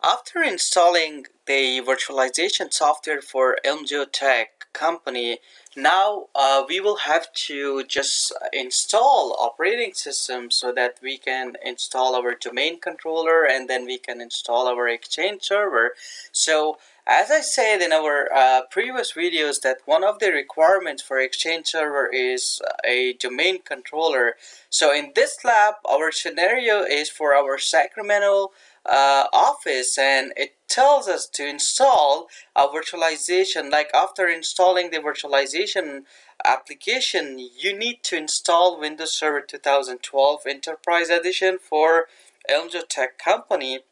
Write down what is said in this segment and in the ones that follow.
After installing the virtualization software for Tech company, now we will have to just install operating system so that we can install our domain controller and then we can install our Exchange server. So as I said in our previous videos that one of the requirements for Exchange server is a domain controller. So in this lab, our scenario is for our Sacramento office, and it tells us to install a virtualization. Like after installing the virtualization application, you need to install Windows Server 2012 Enterprise Edition for Tech company,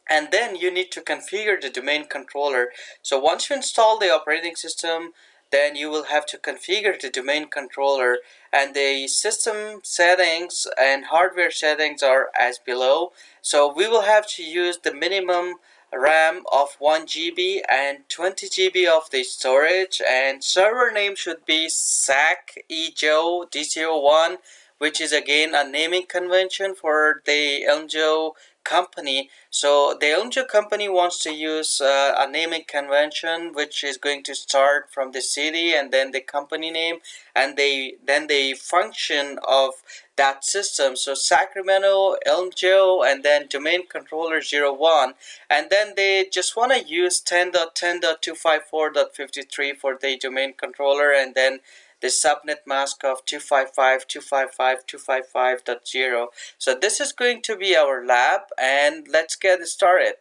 and then you need to configure the domain controller. So once you install the operating system, then you will have to configure the domain controller, and the system settings and hardware settings are as below. So we will have to use the minimum RAM of 1 GB and 20 GB of the storage, and server name should be SAC EJO D01, which is again a naming convention for the Elmjo company. So the Elmjo company wants to use a naming convention which is going to start from the city and then the company name and then the function of that system. So Sacramento, Elmjo, and then domain controller 01, and then they just want to use 10.10.254.53 for the domain controller, and then the subnet mask of 255.255.255.0. So this is going to be our lab, and let's get started.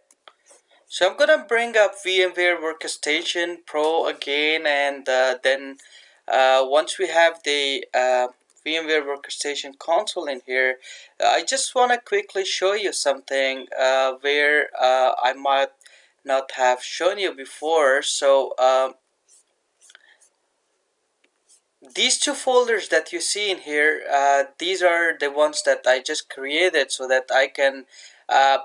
So I'm gonna bring up VMware Workstation Pro again, and then once we have the VMware Workstation console in here, I just want to quickly show you something where I might not have shown you before. So these two folders that you see in here, these are the ones that I just created so that I can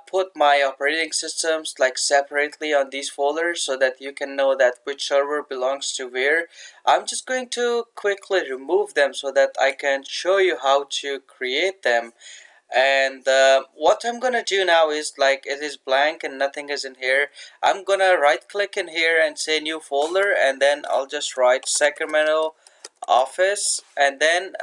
put my operating systems like separately on these folders so that you can know that which server belongs to where. I'm just going to quickly remove them so that I can show you how to create them. And what I'm gonna do now is, like, it is blank and nothing is in here. I'm gonna right click in here and say new folder, and then I'll just write Sacramento office, and then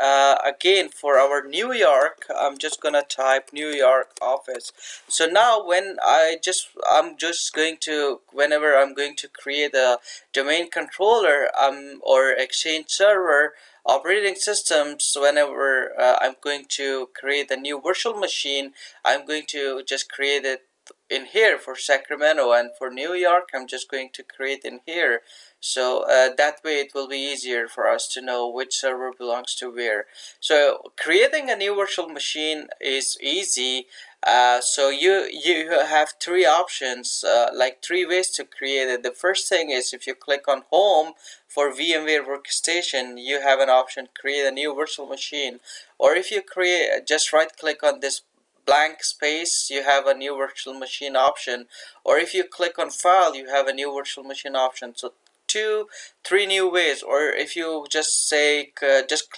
again for our New York I'm just gonna type New York office. So now I'm just going to, whenever I'm going to create a domain controller or Exchange server operating systems, whenever I'm going to create a new virtual machine, I'm going to just create it in here for Sacramento, and for New York I'm just going to create in here. So that way it will be easier for us to know which server belongs to where. So creating a new virtual machine is easy. So you have three options, like three ways to create it. The first thing is, if you click on home for VMware Workstation, you have an option create a new virtual machine. Or if you create, just right click on this blank space, you have a new virtual machine option. Or if you click on file, you have a new virtual machine option. So three new ways. Or if you just say just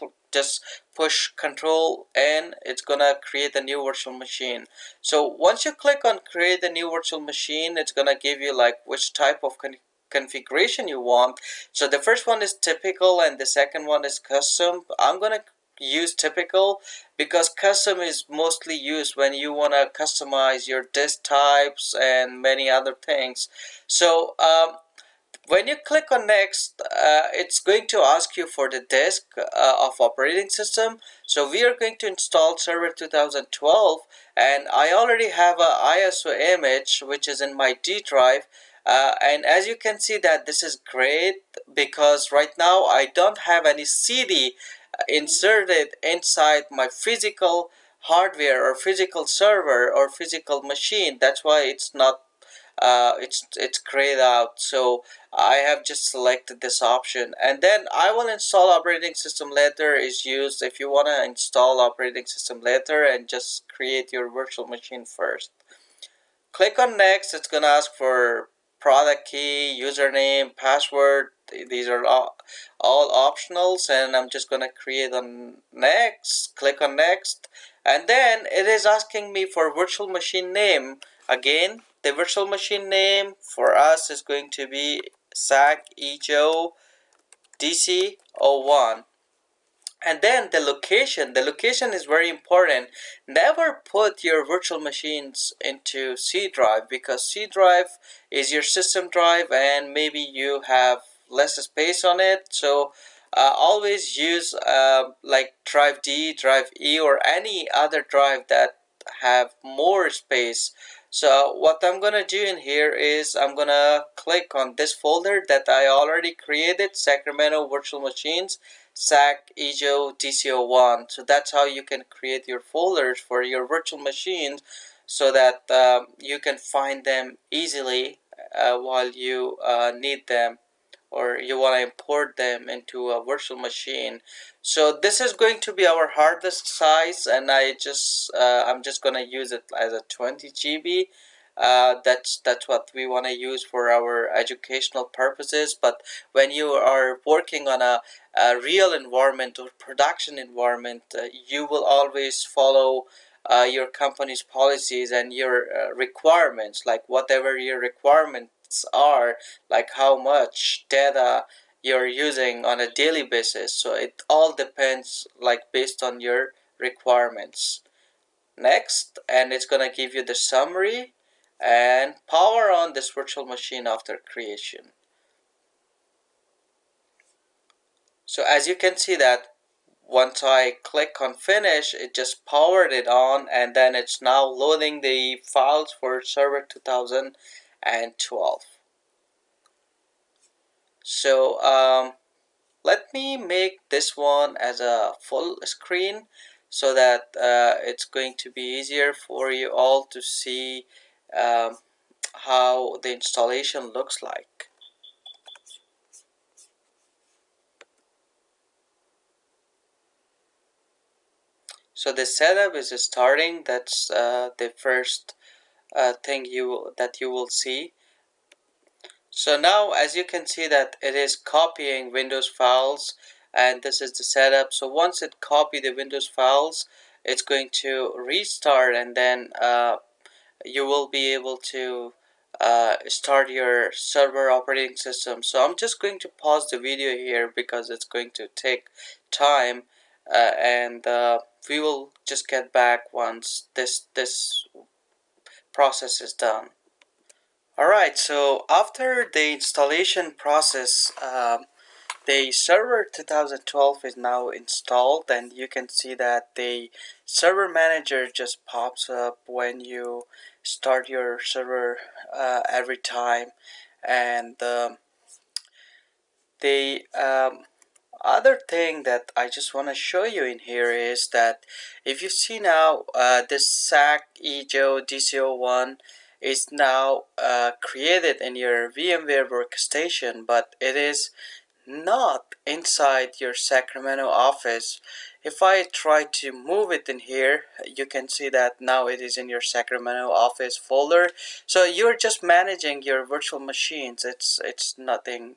push Control N, it's gonna create a new virtual machine. So once you click on create a new virtual machine, it's gonna give you like which type of configuration you want. So the first one is typical and the second one is custom. I'm gonna use typical because custom is mostly used when you want to customize your disk types and many other things. So when you click on next, it's going to ask you for the disk of operating system. So we are going to install server 2012, and I already have a ISO image which is in my D drive. And as you can see that this is great because right now I don't have any CD inserted inside my physical hardware or physical server or physical machine. That's why it's not it's grayed out. So I have just selected this option, and then I will install operating system later is used if you want to install operating system later and just create your virtual machine first. Click on next. It's gonna ask for product key, username, password. These are all optionals, and I'm just gonna create on next. Click on next, and then it is asking me for virtual machine name again. the virtual machine name for us is going to be SAC ejo DC01. And then the location is very important. Never put your virtual machines into C drive, because C drive is your system drive and maybe you have less space on it. So always use like drive D, drive E, or any other drive that have more space. So what I'm gonna do in here is I'm gonna click on this folder that I already created, Sacramento Virtual Machines, SAC ejo DC01. So that's how you can create your folders for your virtual machines, so that you can find them easily while you need them, or you want to import them into a virtual machine. So this is going to be our hard disk size, and I'm just gonna use it as a 20 GB. That's what we want to use for our educational purposes. But when you are working on a real environment or production environment, you will always follow your company's policies and your requirements, like whatever your requirements are, like how much data you're using on a daily basis. So it all depends, like based on your requirements. Next, and it's gonna give you the summary and power on this virtual machine after creation. So as you can see that once I click on finish, it just powered it on, and then it's now loading the files for server 2012. So let me make this one as a full screen, so that it's going to be easier for you all to see um, how the installation looks like. So the setup is starting. That's the first thing that you will see. So now, as you can see, that it is copying Windows files, and this is the setup. So once it copies the Windows files, it's going to restart, and then you will be able to start your server operating system. So I'm just going to pause the video here because it's going to take time, and we will just get back once this process is done. Alright, so after the installation process, the server 2012 is now installed, and you can see that the server manager just pops up when you start your server every time. And the other thing that I just want to show you in here is that if you see now, this SAC ejo DC01 is now created in your VMware workstation, but it is not inside your Sacramento office. If I try to move it in here, you can see that now it is in your Sacramento office folder. So you're just managing your virtual machines. It's nothing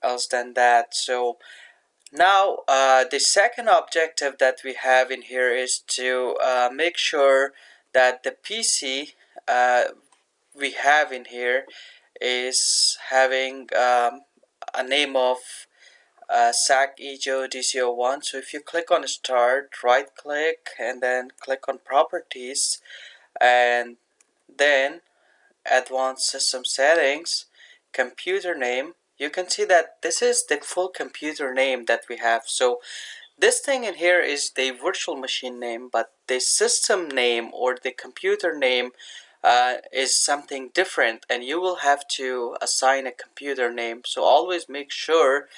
else than that. So now the second objective that we have in here is to make sure that the PC we have in here is having a name of SAC ejo DC01. So if you click on start, right click, and then click on properties, and then advanced system settings, computer name, you can see that this is the full computer name that we have. So this thing in here is the virtual machine name, but the system name or the computer name is something different, and you will have to assign a computer name. So always make sure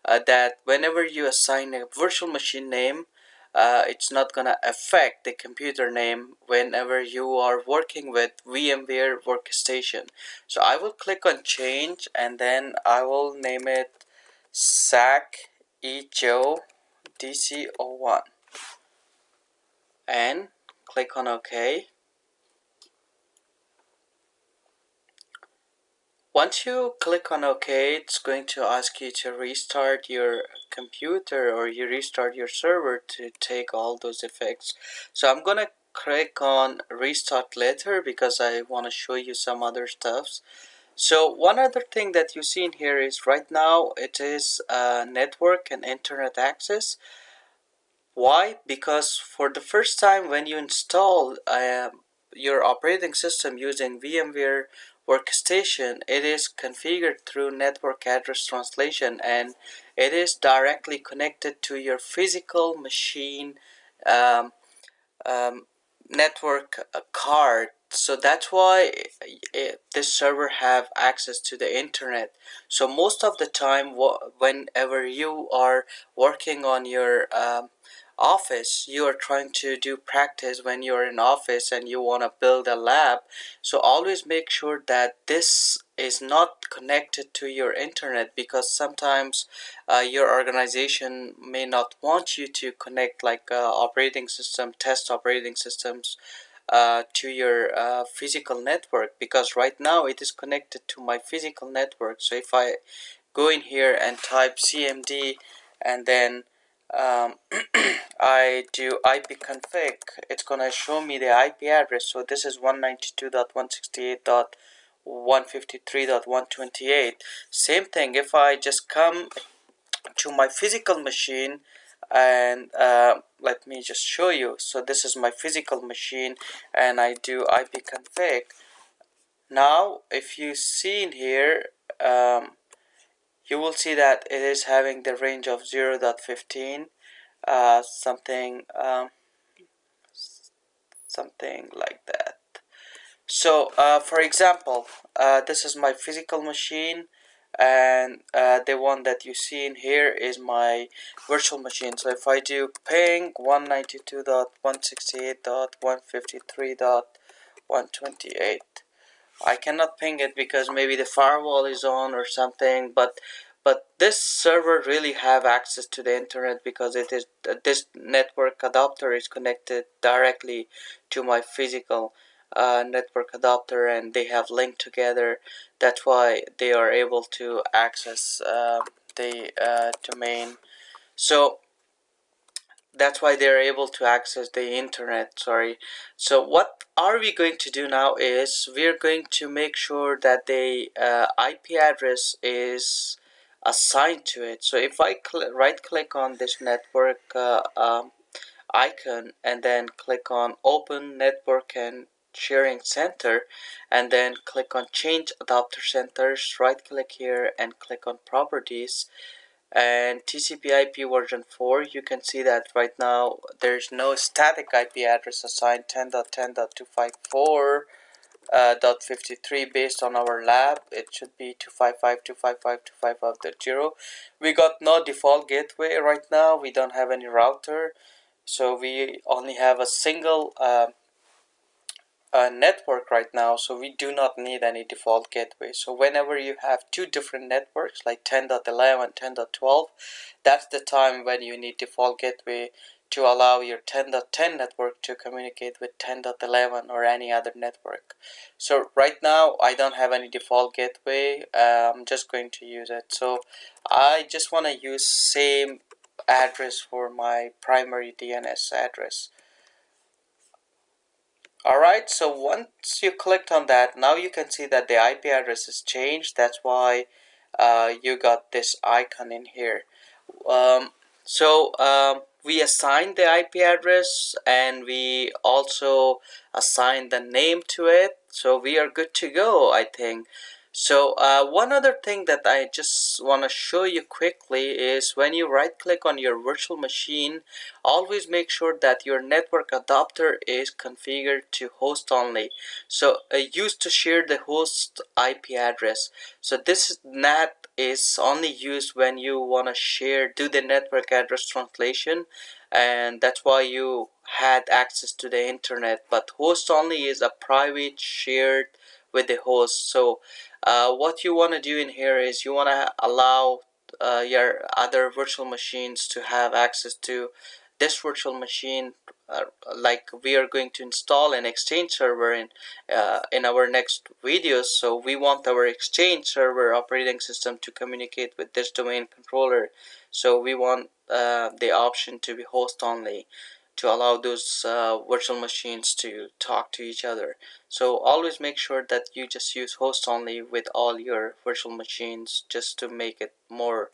that whenever you assign a virtual machine name, it's not gonna affect the computer name whenever you are working with VMware Workstation. So I will click on change, and then I will name it SAC ejo DC01 and click on OK. Once you click on OK, it's going to ask you to restart your computer or you restart your server to take all those effects. So I'm gonna click on restart later because I want to show you some other stuffs. So one other thing that you see in here is right now it is network and internet access. Why? Because for the first time when you install your operating system using VMware Workstation, it is configured through network address translation, and it is directly connected to your physical machine um, um, network card. So that's why this server have access to the internet. So most of the time whenever you are working on your office, you are trying to do practice when you're in office and you want to build a lab. So always make sure that this is not connected to your internet, because sometimes your organization may not want you to connect like operating system test operating systems to your physical network, because right now it is connected to my physical network. So if I go in here and type cmd and then um, I do ipconfig, it's gonna show me the IP address. So this is 192.168.153.128. Same thing, if I just come to my physical machine and let me just show you. So this is my physical machine and I do ipconfig. Now if you see in here, you will see that it is having the range of 0.15 something something like that. So for example, this is my physical machine, and the one that you see in here is my virtual machine. So if I do ping 192.168.153.128, I cannot ping it because maybe the firewall is on or something, but this server really have access to the internet because it is this network adapter is connected directly to my physical network adapter, and they have linked together. That's why they are able to access the domain. So that's why they're able to access the internet. Sorry. So what are we going to do now is we're going to make sure that the IP address is assigned to it. So if I right click on this network icon and then click on open network and sharing center, and then click on change adapter centers, right click here and click on properties and TCP/IP version 4, you can see that right now there's no static IP address assigned 10.10.254.53 based on our lab. It should be 255.255.255.0. We got no default gateway right now. We don't have any router, so we only have a single network right now, so we do not need any default gateway. So whenever you have two different networks like 10.11, 10.12, that's the time when you need default gateway to allow your 10.10 network to communicate with 10.11 or any other network. So right now I don't have any default gateway. I'm just going to use it. So I just want to use same address for my primary DNS address. Alright, so once you clicked on that, now you can see that the IP address is changed. That's why you got this icon in here. Um, we assigned the IP address and we also assigned the name to it. So we are good to go, I think. So one other thing that I just want to show you quickly is when you right click on your virtual machine, always make sure that your network adapter is configured to host only. So used to share the host IP address. So this NAT is only used when you want to share, do the network address translation, and that's why you had access to the internet. But host only is a private shared with the host. So what you want to do in here is you want to allow your other virtual machines to have access to this virtual machine, like we are going to install an exchange server in our next videos. So we want our exchange server operating system to communicate with this domain controller, so we want the option to be host only. to allow those virtual machines to talk to each other. So always make sure that you just use host only with all your virtual machines, just to make it more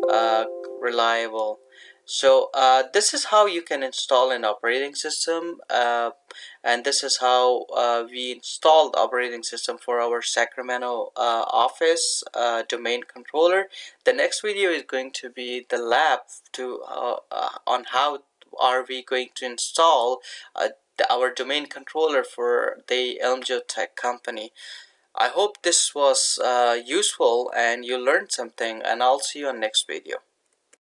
uh, reliable. So this is how you can install an operating system, and this is how we installed operating system for our Sacramento office domain controller. The next video is going to be the lab to on how are we going to install our domain controller for the Elmjo Tech company. I hope this was useful and you learned something, and I'll see you on next video.